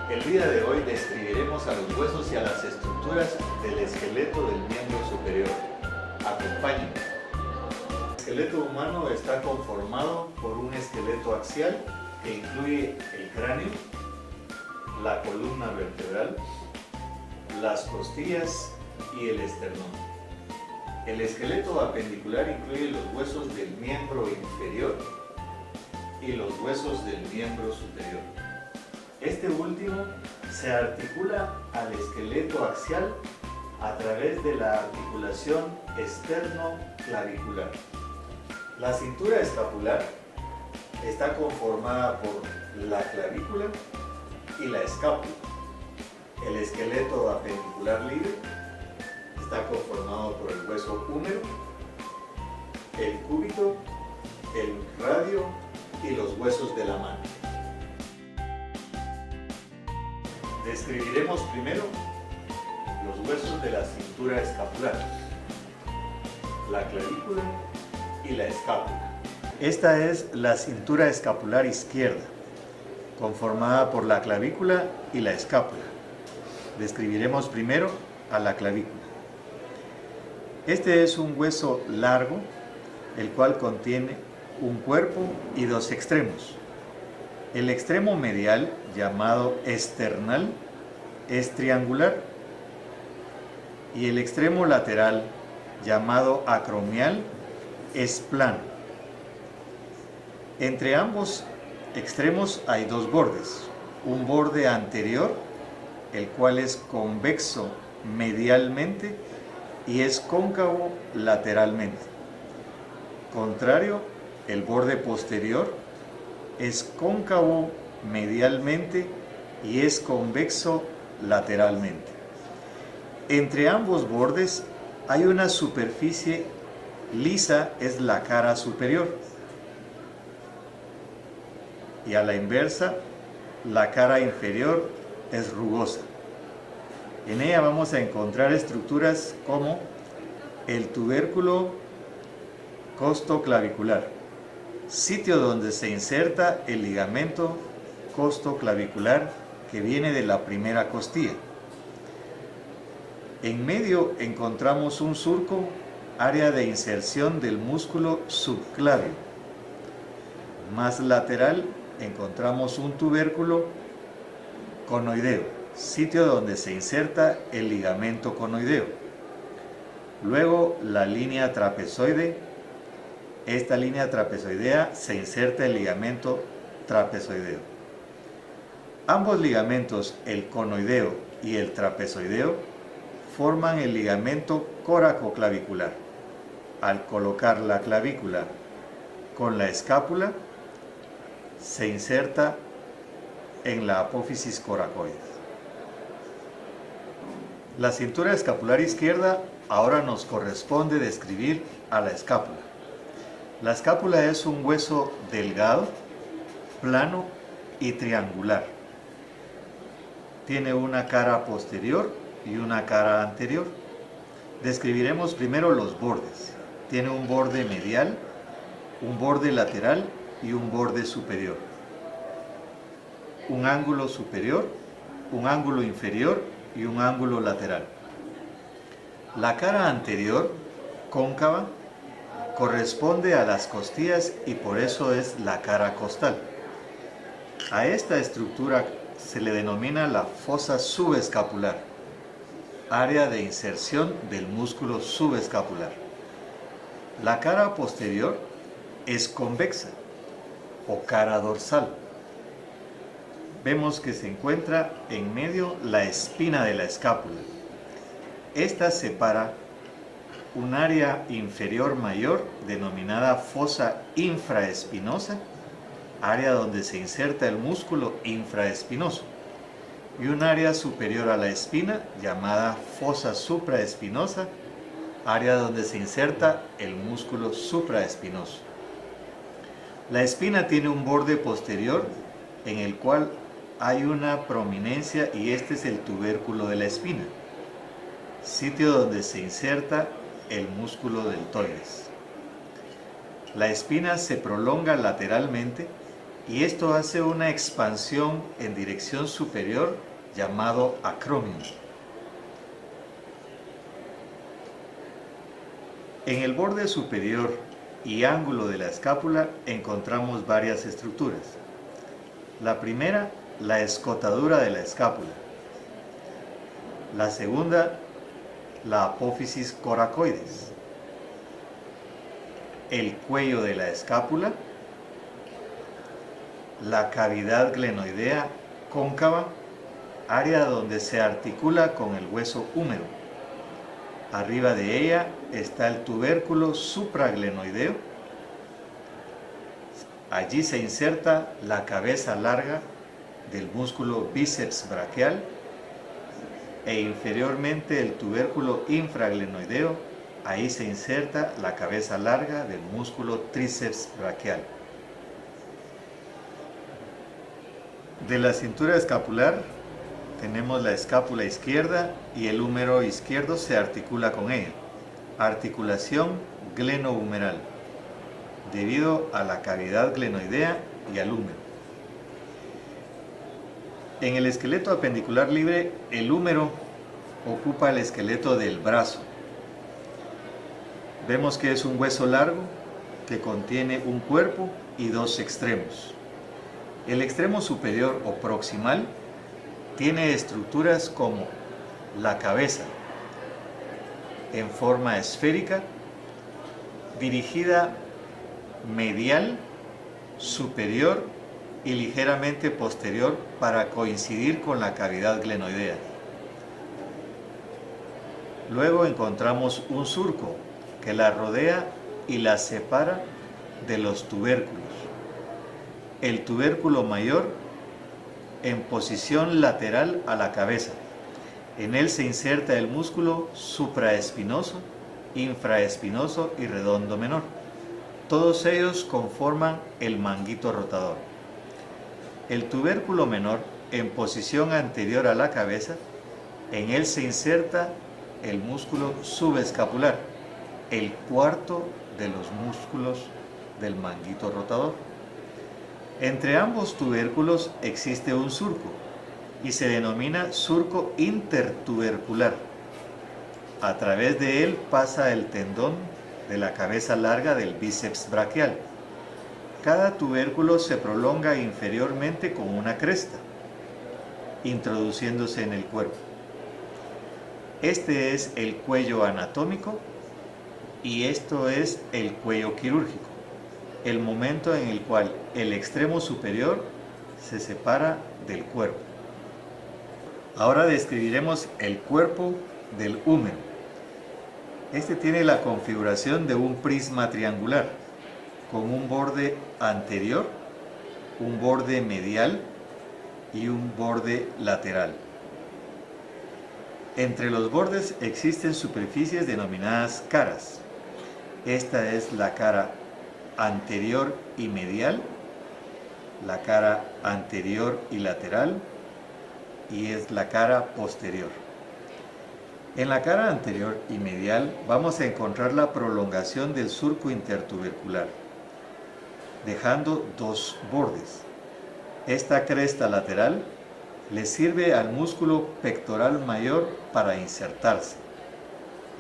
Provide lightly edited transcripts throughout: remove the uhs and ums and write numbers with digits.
El día de hoy describiremos a los huesos y a las estructuras del esqueleto del miembro superior. Acompáñenme. El esqueleto humano está conformado por un esqueleto axial que incluye el cráneo, la columna vertebral, las costillas y el esternón. El esqueleto apendicular incluye los huesos del miembro inferior y los huesos del miembro superior. Este último se articula al esqueleto axial a través de la articulación externo-clavicular. La cintura escapular está conformada por la clavícula y la escápula. El esqueleto apendicular libre está conformado por el hueso húmero, el cúbito, el radio y los huesos de la mano. Describiremos primero los huesos de la cintura escapular, la clavícula y la escápula. Esta es la cintura escapular izquierda, conformada por la clavícula y la escápula. Describiremos primero a la clavícula. Este es un hueso largo, el cual contiene un cuerpo y dos extremos. El extremo medial, llamado esternal, es triangular y el extremo lateral, llamado acromial, es plano. Entre ambos extremos hay dos bordes, un borde anterior, el cual es convexo medialmente y es cóncavo lateralmente. Contrario, el borde posterior es cóncavo medialmente y es convexo lateralmente. Entre ambos bordes hay una superficie lisa, es la cara superior, y a la inversa, la cara inferior es rugosa. En ella vamos a encontrar estructuras como el tubérculo costoclavicular, sitio donde se inserta el ligamento costoclavicular que viene de la primera costilla. En medio encontramos un surco, área de inserción del músculo subclavio. Más lateral encontramos un tubérculo conoideo, sitio donde se inserta el ligamento conoideo. Luego la línea trapezoide. Esta línea trapezoidea se inserta el ligamento trapezoideo. Ambos ligamentos, el conoideo y el trapezoideo, forman el ligamento coracoclavicular. Al colocar la clavícula con la escápula, se inserta en la apófisis coracoides. La cintura escapular izquierda ahora nos corresponde describir a la escápula. La escápula es un hueso delgado, plano y triangular. Tiene una cara posterior y una cara anterior. Describiremos primero los bordes. Tiene un borde medial, un borde lateral y un borde superior. Un ángulo superior, un ángulo inferior y un ángulo lateral. La cara anterior, cóncava, corresponde a las costillas y por eso es la cara costal. A esta estructura se le denomina la fosa subescapular, área de inserción del músculo subescapular. La cara posterior es convexa o cara dorsal. Vemos que se encuentra en medio la espina de la escápula. Esta separa un área inferior mayor denominada fosa infraespinosa, área donde se inserta el músculo infraespinoso, y un área superior a la espina llamada fosa supraespinosa, área donde se inserta el músculo supraespinoso. La espina tiene un borde posterior en el cual hay una prominencia y este es el tubérculo de la espina, sitio donde se inserta el músculo deltoides. La espina se prolonga lateralmente y esto hace una expansión en dirección superior llamado acromion. En el borde superior y ángulo de la escápula encontramos varias estructuras. La primera, la escotadura de la escápula. La segunda, la apófisis coracoides. El cuello de la escápula, la cavidad glenoidea cóncava, área donde se articula con el hueso húmero. Arriba de ella está el tubérculo supraglenoideo. Allí se inserta la cabeza larga del músculo bíceps braquial e inferiormente el tubérculo infraglenoideo. Ahí se inserta la cabeza larga del músculo tríceps braquial. De la cintura escapular tenemos la escápula izquierda y el húmero izquierdo se articula con ella. Articulación glenohumeral, debido a la cavidad glenoidea y al húmero. En el esqueleto apendicular libre, el húmero ocupa el esqueleto del brazo. Vemos que es un hueso largo que contiene un cuerpo y dos extremos. El extremo superior o proximal tiene estructuras como la cabeza en forma esférica, dirigida medial, superior y ligeramente posterior para coincidir con la cavidad glenoidea. Luego encontramos un surco que la rodea y la separa de los tubérculos. El tubérculo mayor en posición lateral a la cabeza. En él se inserta el músculo supraespinoso, infraespinoso y redondo menor. Todos ellos conforman el manguito rotador. El tubérculo menor en posición anterior a la cabeza, en él se inserta el músculo subescapular, el cuarto de los músculos del manguito rotador. Entre ambos tubérculos existe un surco y se denomina surco intertubercular. A través de él pasa el tendón de la cabeza larga del bíceps braquial. Cada tubérculo se prolonga inferiormente con una cresta, introduciéndose en el cuerpo. Este es el cuello anatómico y esto es el cuello quirúrgico, el momento en el cual el extremo superior se separa del cuerpo. Ahora describiremos el cuerpo del húmero. Este tiene la configuración de un prisma triangular, con un borde anterior, un borde medial y un borde lateral. Entre los bordes existen superficies denominadas caras. Esta es la cara anterior y medial, la cara anterior y lateral, y es la cara posterior. En la cara anterior y medial vamos a encontrar la prolongación del surco intertubercular, dejando dos bordes. Esta cresta lateral le sirve al músculo pectoral mayor para insertarse.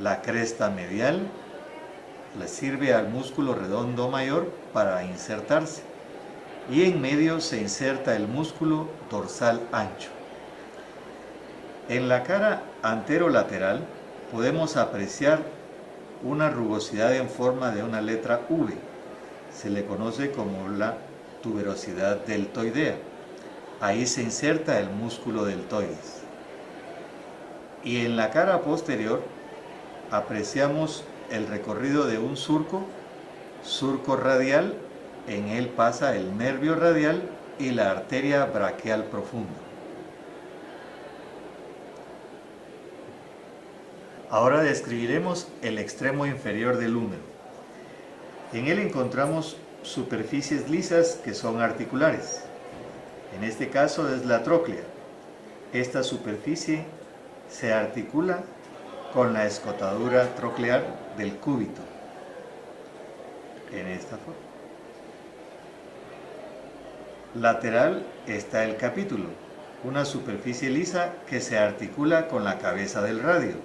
La cresta medial le sirve al músculo redondo mayor para insertarse. Y en medio se inserta el músculo dorsal ancho. En la cara anterolateral podemos apreciar una rugosidad en forma de una letra V. Se le conoce como la tuberosidad deltoidea. Ahí se inserta el músculo deltoides. Y en la cara posterior apreciamos el recorrido de un surco radial. En él pasa el nervio radial y la arteria braquial profunda. Ahora describiremos el extremo inferior del húmero. En él encontramos superficies lisas que son articulares. En este caso es la tróclea. Esta superficie se articula con la escotadura troclear del cúbito. En esta forma. Lateral está el capítulo, una superficie lisa que se articula con la cabeza del radio.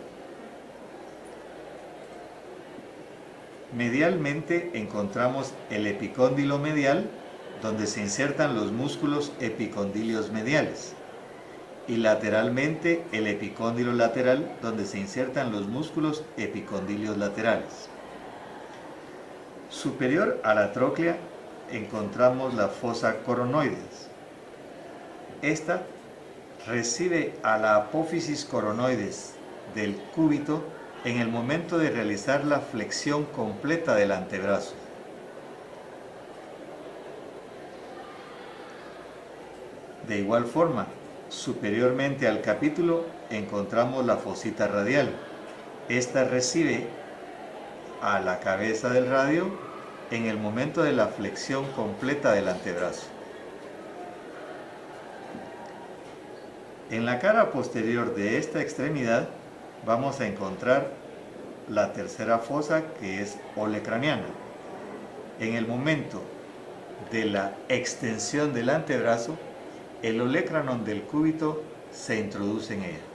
Medialmente encontramos el epicóndilo medial, donde se insertan los músculos epicondilios mediales, y lateralmente el epicóndilo lateral, donde se insertan los músculos epicondilios laterales. Superior a la tróclea encontramos la fosa coronoides. Esta recibe a la apófisis coronoides del cúbito en el momento de realizar la flexión completa del antebrazo. De igual forma, superiormente al capítulo encontramos la fosita radial. Esta recibe a la cabeza del radio en el momento de la flexión completa del antebrazo. En la cara posterior de esta extremidad vamos a encontrar la tercera fosa, que es olecraniana. En el momento de la extensión del antebrazo, el olecranon del cúbito se introduce en ella.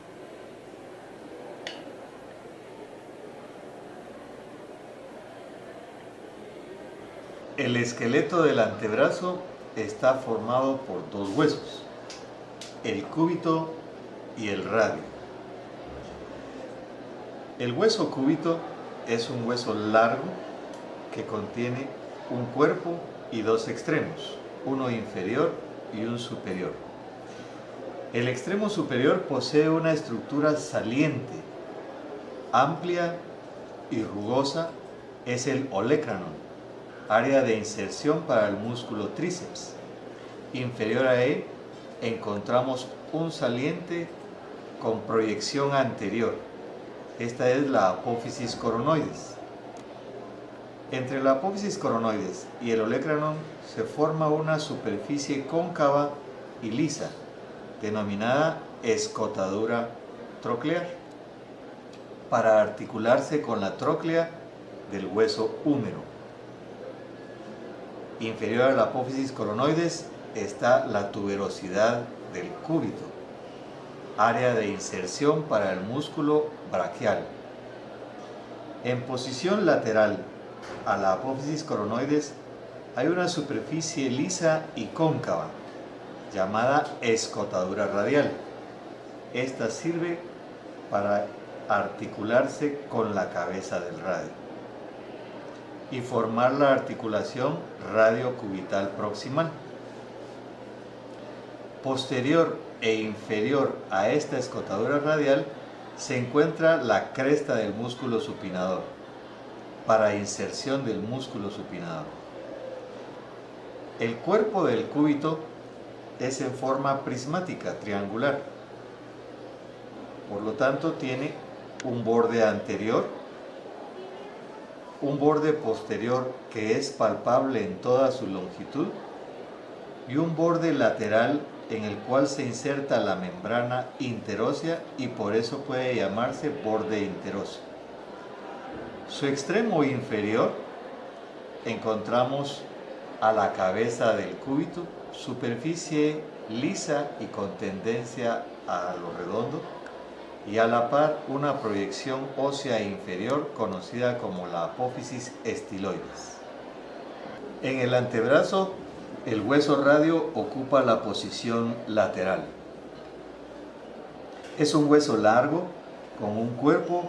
El esqueleto del antebrazo está formado por dos huesos, el cúbito y el radio. El hueso cúbito es un hueso largo que contiene un cuerpo y dos extremos, uno inferior y un superior. El extremo superior posee una estructura saliente, amplia y rugosa, es el olecranon, área de inserción para el músculo tríceps. Inferior a él encontramos un saliente con proyección anterior. Esta es la apófisis coronoides. Entre la apófisis coronoides y el olecranon se forma una superficie cóncava y lisa, denominada escotadura troclear, para articularse con la tróclea del hueso húmero. Inferior a la apófisis coronoides está la tuberosidad del cúbito, área de inserción para el músculo braquial. En posición lateral a la apófisis coronoides hay una superficie lisa y cóncava, llamada escotadura radial. Esta sirve para articularse con la cabeza del radio y formar la articulación radiocubital proximal. Posterior e inferior a esta escotadura radial se encuentra la cresta del músculo supinador, para inserción del músculo supinador. El cuerpo del cúbito es en forma prismática, triangular. Por lo tanto, tiene un borde anterior, un borde posterior que es palpable en toda su longitud y un borde lateral en el cual se inserta la membrana interósea y por eso puede llamarse borde interóseo. Su extremo inferior encontramos a la cabeza del cúbito, superficie lisa y con tendencia a lo redondo, y a la par una proyección ósea inferior conocida como la apófisis estiloides. En el antebrazo, el hueso radio ocupa la posición lateral. Es un hueso largo con un cuerpo,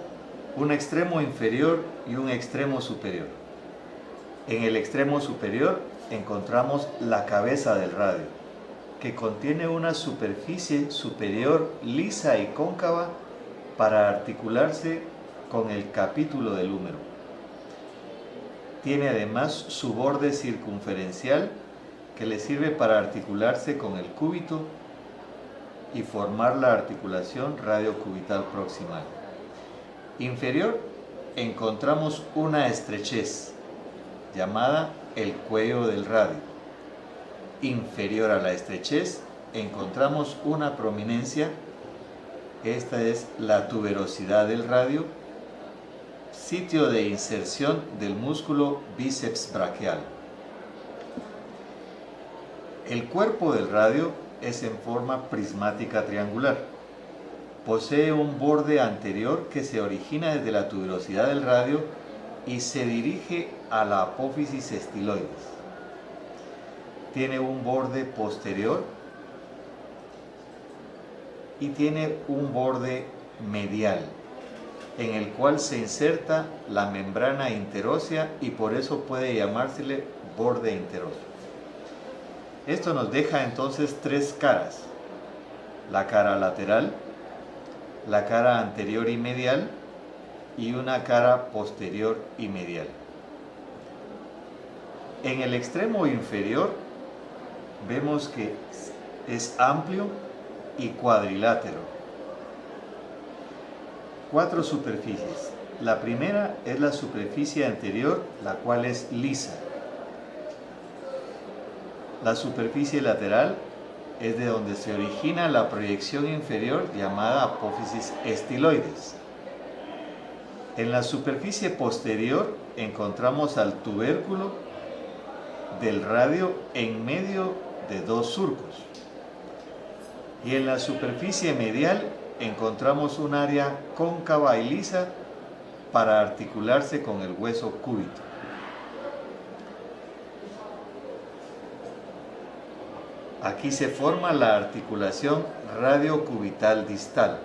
un extremo inferior y un extremo superior. En el extremo superior encontramos la cabeza del radio, que contiene una superficie superior lisa y cóncava para articularse con el capítulo del húmero. Tiene además su borde circunferencial que le sirve para articularse con el cúbito y formar la articulación radiocubital proximal. Inferior encontramos una estrechez llamada el cuello del radio. Inferior a la estrechez encontramos una prominencia. Esta es la tuberosidad del radio, sitio de inserción del músculo bíceps braquial. El cuerpo del radio es en forma prismática triangular. Posee un borde anterior que se origina desde la tuberosidad del radio y se dirige a la apófisis estiloides. Tiene un borde posterior y tiene un borde medial, en el cual se inserta la membrana interósea y por eso puede llamársele borde interóseo. Esto nos deja entonces tres caras: la cara lateral, la cara anterior y medial y una cara posterior y medial. En el extremo inferior vemos que es amplio y cuadrilátero. 4 superficies. La primera es la superficie anterior, la cual es lisa. La superficie lateral es de donde se origina la proyección inferior llamada apófisis estiloides. En la superficie posterior encontramos al tubérculo del radio en medio de 2 surcos. Y en la superficie medial encontramos un área cóncava y lisa para articularse con el hueso cúbito. Aquí se forma la articulación radiocubital distal.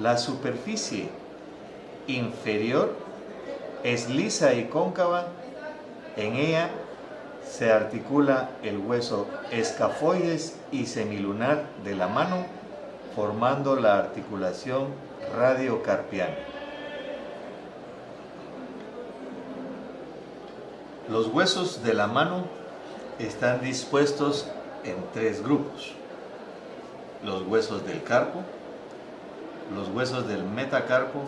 La superficie inferior es lisa y cóncava. En ella se articula el hueso escafoides y semilunar de la mano, formando la articulación radiocarpiana. Los huesos de la mano están dispuestos en 3 grupos: los huesos del carpo, los huesos del metacarpo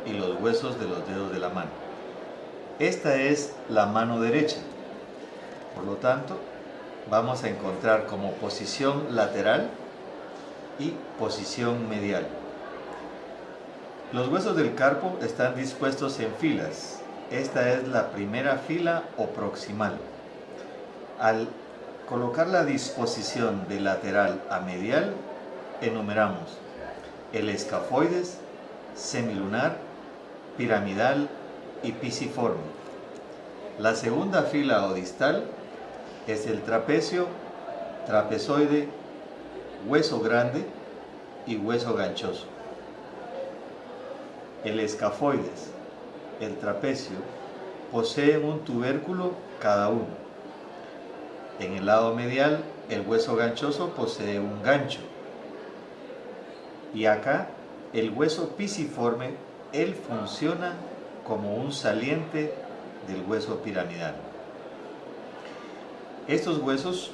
y los huesos de los dedos de la mano. Esta es la mano derecha. Por lo tanto, vamos a encontrar como posición lateral y posición medial. Los huesos del carpo están dispuestos en filas. Esta es la primera fila o proximal. Al colocar la disposición de lateral a medial, enumeramos el escafoides, semilunar, piramidal y pisiforme. La segunda fila o distal es el trapecio, trapezoide, hueso grande y hueso ganchoso. El escafoides, el trapecio, poseen un tubérculo cada uno. En el lado medial, el hueso ganchoso posee un gancho. Y acá, el hueso pisiforme, él funciona como un saliente del hueso piramidal. Estos huesos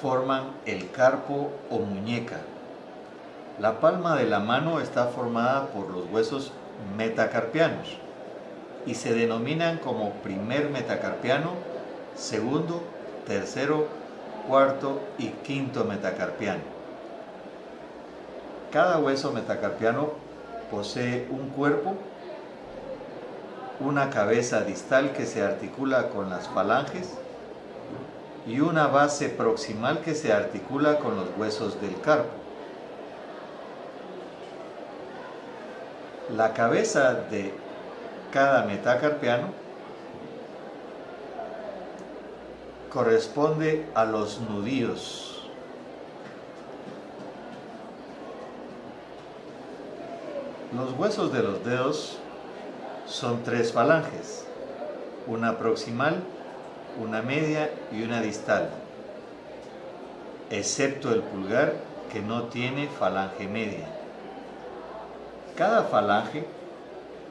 forman el carpo o muñeca. La palma de la mano está formada por los huesos metacarpianos y se denominan como primer metacarpiano, segundo, tercero, cuarto y quinto metacarpiano. Cada hueso metacarpiano posee un cuerpo, una cabeza distal que se articula con las falanges y una base proximal que se articula con los huesos del carpo. La cabeza de cada metacarpiano corresponde a los nudillos. Los huesos de los dedos son 3 falanges, una proximal, una media y una distal, excepto el pulgar, que no tiene falange media. Cada falange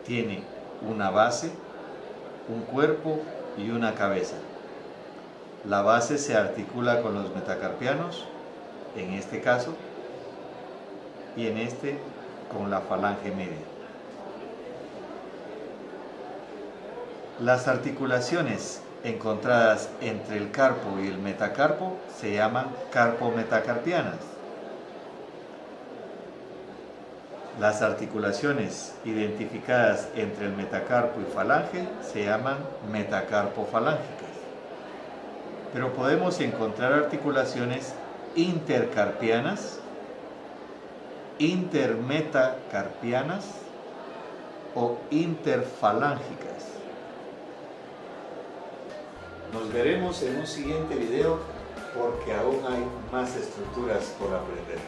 tiene una base, un cuerpo y una cabeza. La base se articula con los metacarpianos, en este caso, y en este con la falange media. Las articulaciones encontradas entre el carpo y el metacarpo se llaman carpo-metacarpianas. Las articulaciones identificadas entre el metacarpo y falange se llaman metacarpo-falángicas. pero podemos encontrar articulaciones intercarpianas, intermetacarpianas o interfalángicas. Nos veremos en un siguiente video porque aún hay más estructuras por aprender.